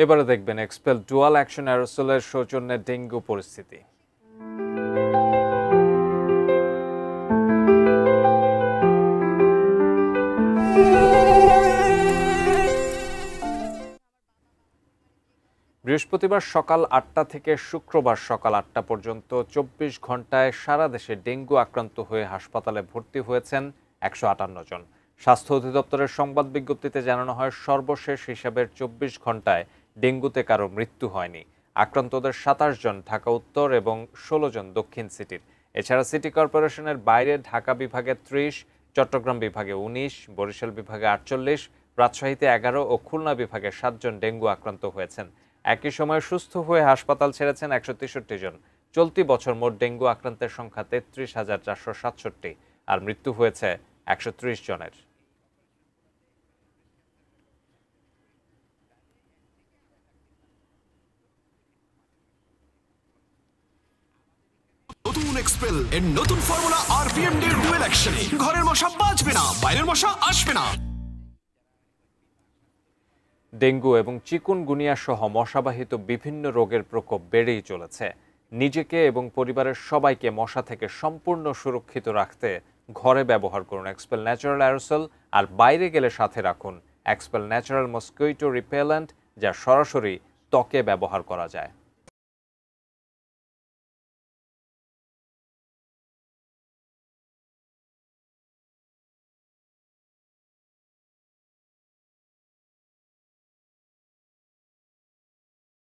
এবারে দেখবেন expel dual action অ্যারোসলের সৌজন্যে ডেঙ্গু পরিস্থিতি। বৃহস্পতিবার সকাল ৮টা থেকে শুক্রবার সকাল ৮টা পর্যন্ত ২৪ ঘন্টায় সারা দেশে ডেঙ্গু আক্রান্ত হয়ে হাসপাতালে ভর্তি হয়েছেন ১৫৮ জন। স্বাস্থ্য অধিদপ্তরের সংবাদ বিজ্ঞপ্তিতে জানানো হয়, সর্বশেষ হিসাবের ২৪ ঘন্টায় ডেঙ্গুতে কারো মৃত্যু হয়নি। আক্রান্তদের ২৭ জন ঢাকা উত্তর এবং ১৬ জন দক্ষিণ সিটির। এছাড়া সিটি কর্পোরেশনের বাইরে ঢাকা বিভাগে ৩০, চট্টগ্রাম বিভাগে ১৯, বরিশাল বিভাগে ৪৮, রাজশাহীতে ১১ ও খুলনা বিভাগে ৭ জন ডেঙ্গু আক্রান্ত হয়েছেন। একই সময়ে সুস্থ হয়ে হাসপাতাল ছেড়েছেন ১৬৩ জন। চলতি বছর মোট ডেঙ্গু আক্রান্তের সংখ্যা ৩৩,৪৬৭ আর মৃত্যু হয়েছে ১৩০ জনের। নতুন এক্সপেল এর নতুন ফর্মুলা আরপিএম ডি ডুয়েল অ্যাকশনে ঘরের মশা বাঁচবে না, বাইরের মশা আসবে না। ডেঙ্গু এবং চিকুনগুনিয়া সহ মশাবাহিত বিভিন্ন রোগের প্রকোপ বেড়েই চলেছে। নিজেকে এবং পরিবারের সবাইকে মশা থেকে সম্পূর্ণ সুরক্ষিত রাখতে ঘরে ব্যবহার করুন এক্সপেল ন্যাচারাল অ্যারোসল, আর বাইরে গেলে সাথে রাখুন এক্সপেল ন্যাচারাল মসকুইটো রিপেলেন্ট, যা সরাসরি ত্বকে ব্যবহার করা যায়।